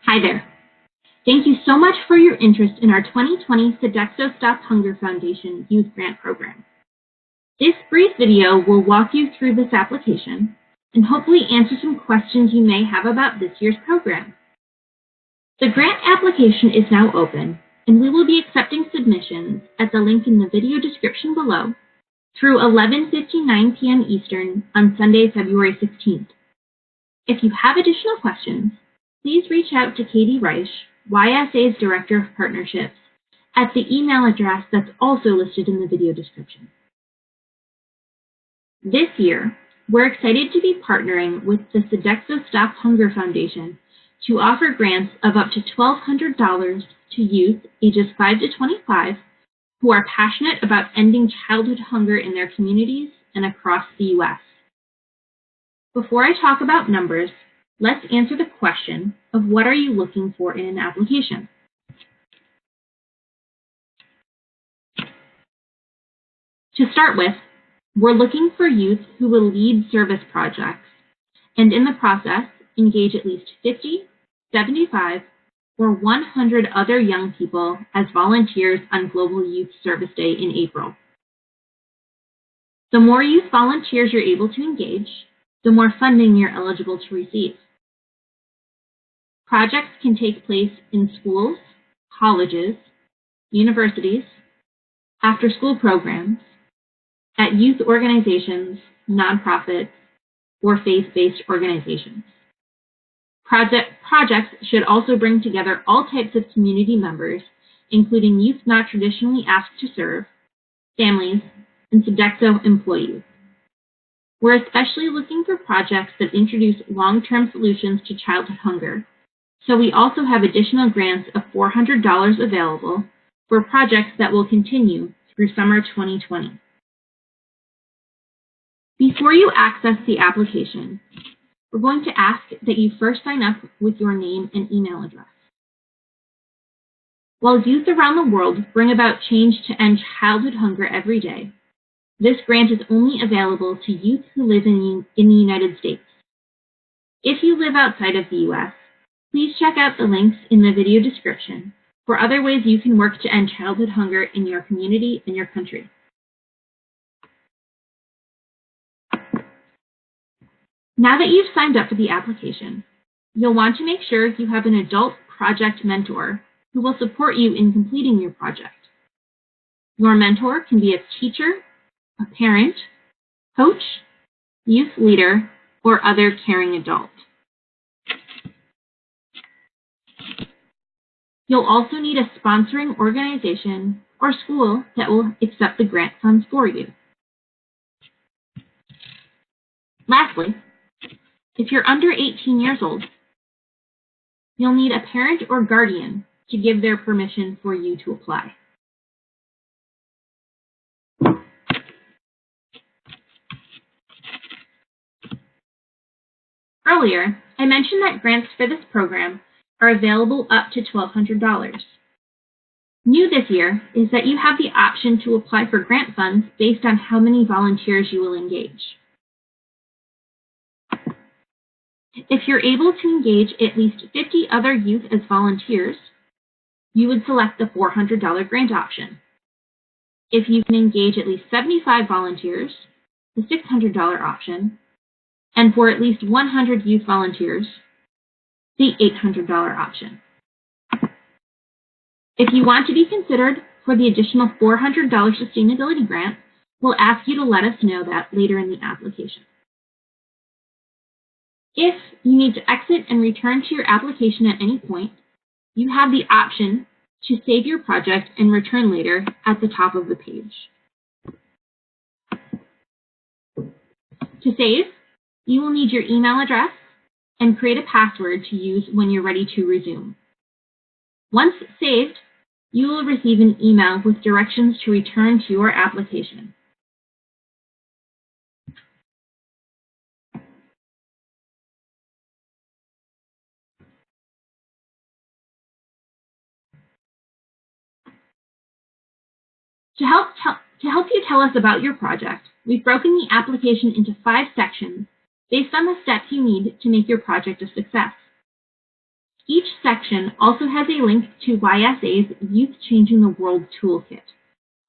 Hi there. Thank you so much for your interest in our 2020 Sodexo Stop Hunger Foundation Youth Grant Program. This brief video will walk you through this application and hopefully answer some questions you may have about this year's program. The grant application is now open, and we will be accepting submissions at the link in the video description below through 11:59 p.m. Eastern on Sunday, February 16th. If you have additional questions, please reach out to Katie Reich, YSA's Director of Partnerships, at the email address that's also listed in the video description. This year, we're excited to be partnering with the Sodexo Stop Hunger Foundation to offer grants of up to $1,200 to youth ages 5 to 25 who are passionate about ending childhood hunger in their communities and across the U.S. Before I talk about numbers, let's answer the question of what are you looking for in an application? To start with, we're looking for youth who will lead service projects and in the process engage at least 50, 75, or 100 other young people as volunteers on Global Youth Service Day in April. The more youth volunteers you're able to engage, the more funding you're eligible to receive. Projects can take place in schools, colleges, universities, after-school programs, at youth organizations, nonprofits, or faith-based organizations. Projects should also bring together all types of community members, including youth not traditionally asked to serve, families, and Sodexo employees. We're especially looking for projects that introduce long-term solutions to childhood hunger, so we also have additional grants of $400 available for projects that will continue through summer 2020. Before you access the application, we're going to ask that you first sign up with your name and email address. While youth around the world bring about change to end childhood hunger every day, this grant is only available to youth who live in the United States. If you live outside of the U.S., please check out the links in the video description for other ways you can work to end childhood hunger in your community and your country. Now that you've signed up for the application, you'll want to make sure you have an adult project mentor who will support you in completing your project. Your mentor can be a teacher, a parent, coach, youth leader, or other caring adult. You'll also need a sponsoring organization or school that will accept the grant funds for you. Lastly, if you're under 18 years old, you'll need a parent or guardian to give their permission for you to apply. Earlier, I mentioned that grants for this program are available up to $1,200. New this year is that you have the option to apply for grant funds based on how many volunteers you will engage. If you're able to engage at least 50 other youth as volunteers, you would select the $400 grant option. If you can engage at least 75 volunteers, the $600 option, and for at least 100 youth volunteers, the $800 option. If you want to be considered for the additional $400 sustainability grant, we'll ask you to let us know that later in the application. If you need to exit and return to your application at any point, you have the option to save your project and return later at the top of the page. To save, you will need your email address and create a password to use when you're ready to resume. Once saved, you will receive an email with directions to return to your application. To help you tell us about your project, we've broken the application into 5 sections based on the steps you need to make your project a success. Each section also has a link to YSA's Youth Changing the World Toolkit,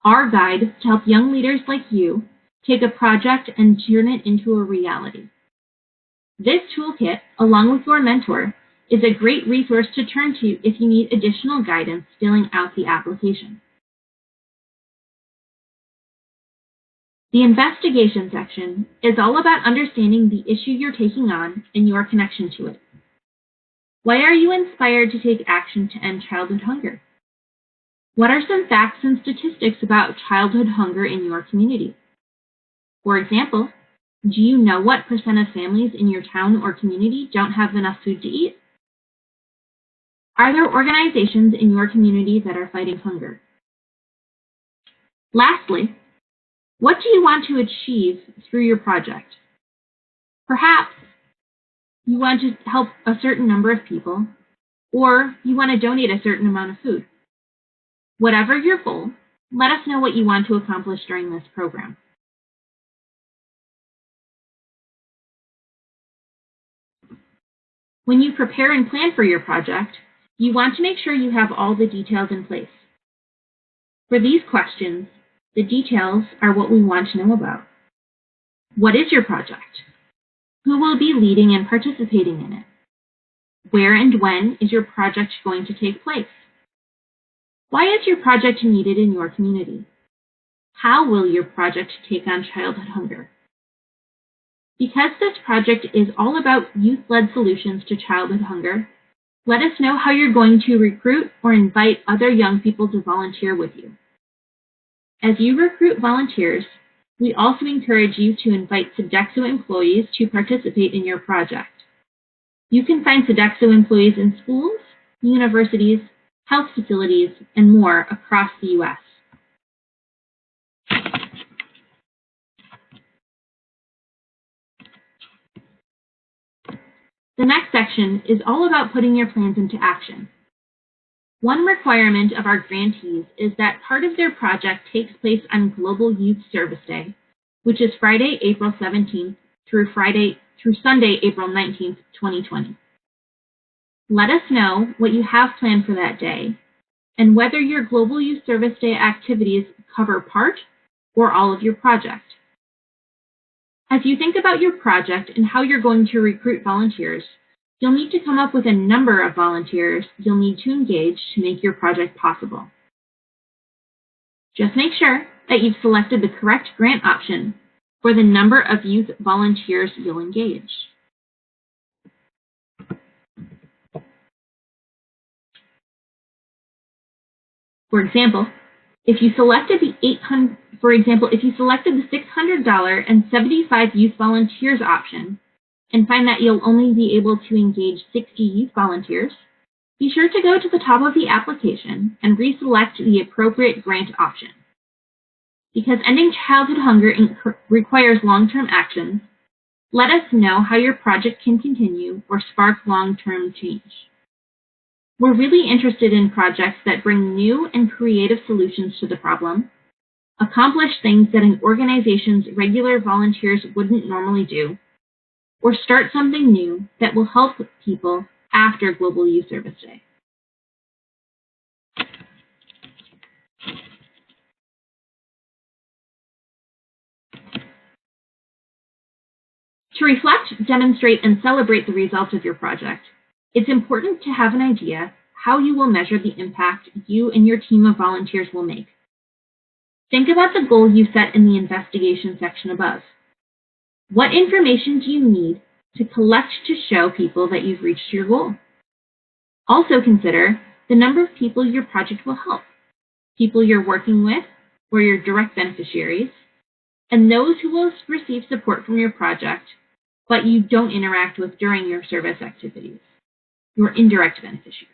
our guide to help young leaders like you take a project and turn it into a reality. This toolkit, along with your mentor, is a great resource to turn to if you need additional guidance filling out the application. The investigation section is all about understanding the issue you're taking on and your connection to it. Why are you inspired to take action to end childhood hunger? What are some facts and statistics about childhood hunger in your community? For example, do you know what % of families in your town or community don't have enough food to eat? Are there organizations in your community that are fighting hunger? Lastly, what do you want to achieve through your project? Perhaps you want to help a certain number of people, or you want to donate a certain amount of food. Whatever your goal, let us know what you want to accomplish during this program. When you prepare and plan for your project, you want to make sure you have all the details in place. For these questions, the details are what we want to know about. What is your project? Who will be leading and participating in it? Where and when is your project going to take place? Why is your project needed in your community? How will your project take on childhood hunger? Because this project is all about youth-led solutions to childhood hunger, let us know how you're going to recruit or invite other young people to volunteer with you. As you recruit volunteers, we also encourage you to invite Sodexo employees to participate in your project. You can find Sodexo employees in schools, universities, health facilities, and more across the U.S. The next section is all about putting your plans into action. One requirement of our grantees is that part of their project takes place on Global Youth Service Day, which is Friday, April 17th through Sunday, April 19th, 2020. Let us know what you have planned for that day and whether your Global Youth Service Day activities cover part or all of your project. As you think about your project and how you're going to recruit volunteers, you'll need to come up with a number of volunteers you'll need to engage to make your project possible. Just make sure that you've selected the correct grant option for the number of youth volunteers you'll engage. For example, if you selected the $600 and 75 youth volunteers option and find that you'll only be able to engage 60 youth volunteers, be sure to go to the top of the application and reselect the appropriate grant option. Because ending childhood hunger requires long-term actions, let us know how your project can continue or spark long-term change. We're really interested in projects that bring new and creative solutions to the problem, accomplish things that an organization's regular volunteers wouldn't normally do, or start something new that will help people after Global Youth Service Day. To reflect, demonstrate, and celebrate the results of your project, it's important to have an idea how you will measure the impact you and your team of volunteers will make. Think about the goal you set in the investigation section above. What information do you need to collect to show people that you've reached your goal? Also consider the number of people your project will help, people you're working with or your direct beneficiaries, and those who will receive support from your project but you don't interact with during your service activities, your indirect beneficiaries.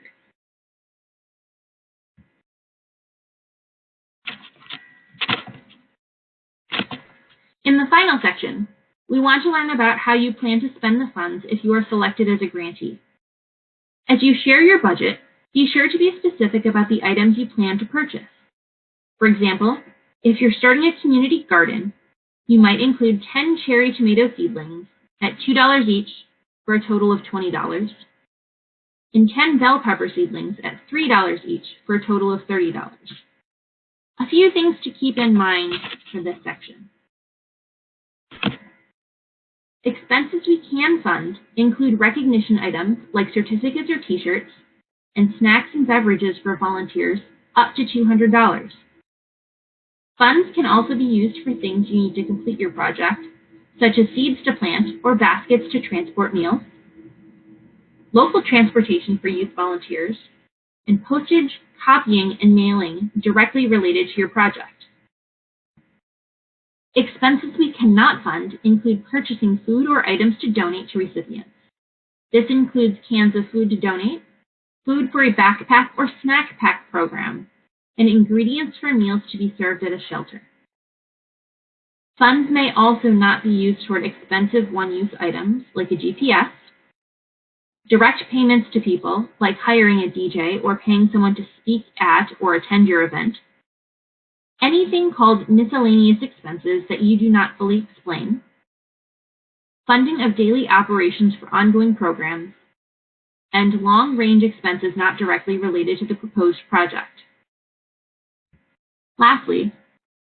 In the final section, we want to learn about how you plan to spend the funds if you are selected as a grantee. As you share your budget, be sure to be specific about the items you plan to purchase. For example, if you're starting a community garden, you might include 10 cherry tomato seedlings at $2 each for a total of $20. and 10 bell pepper seedlings at $3 each for a total of $30. A few things to keep in mind for this section. Expenses we can fund include recognition items like certificates or t-shirts, and snacks and beverages for volunteers up to $200. Funds can also be used for things you need to complete your project, such as seeds to plant or baskets to transport meals, local transportation for youth volunteers, and postage, copying, and mailing directly related to your project. Expenses we cannot fund include purchasing food or items to donate to recipients. This includes cans of food to donate, food for a backpack or snack pack program, and ingredients for meals to be served at a shelter. Funds may also not be used toward expensive one-use items like a GPS, direct payments to people like hiring a DJ or paying someone to speak at or attend your event, anything called miscellaneous expenses that you do not fully explain, funding of daily operations for ongoing programs, and long-range expenses not directly related to the proposed project. Lastly,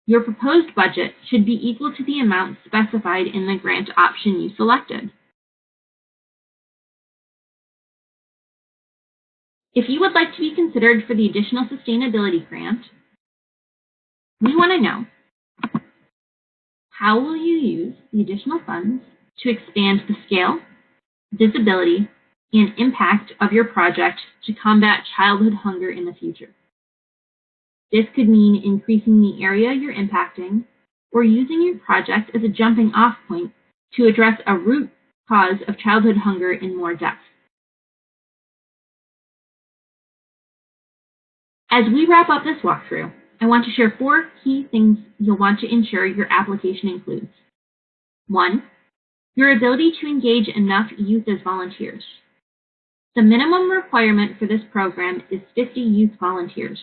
your proposed budget should be equal to the amount specified in the grant option you selected. If you would like to be considered for the additional sustainability grant, we want to know, how will you use the additional funds to expand the scale, visibility, and impact of your project to combat childhood hunger in the future? This could mean increasing the area you're impacting or using your project as a jumping off point to address a root cause of childhood hunger in more depth. As we wrap up this walkthrough, I want to share 4 key things you'll want to ensure your application includes. 1, your ability to engage enough youth as volunteers. The minimum requirement for this program is 50 youth volunteers.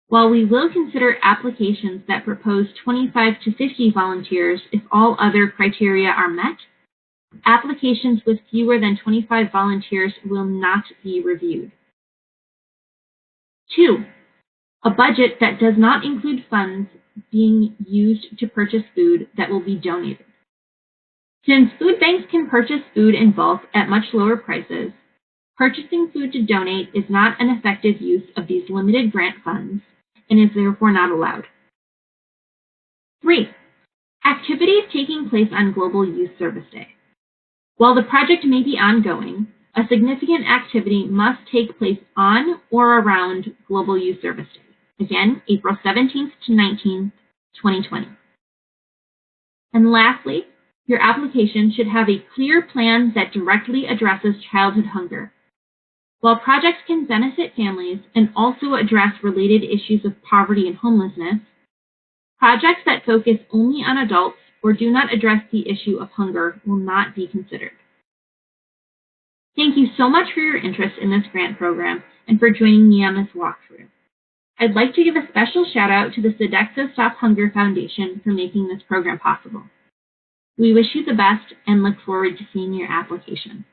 While we will consider applications that propose 25 to 50 volunteers if all other criteria are met, applications with fewer than 25 volunteers will not be reviewed. 2, a budget that does not include funds being used to purchase food that will be donated. Since food banks can purchase food in bulk at much lower prices, purchasing food to donate is not an effective use of these limited grant funds and is therefore not allowed. 3, activities taking place on Global Youth Service Day. While the project may be ongoing, a significant activity must take place on or around Global Youth Service Day. Again, April 17th to 19th, 2020. And lastly, your application should have a clear plan that directly addresses childhood hunger. While projects can benefit families and also address related issues of poverty and homelessness, projects that focus only on adults or do not address the issue of hunger will not be considered. Thank you so much for your interest in this grant program and for joining me on this walkthrough. I'd like to give a special shout out to the Sodexo Stop Hunger Foundation for making this program possible. We wish you the best and look forward to seeing your application.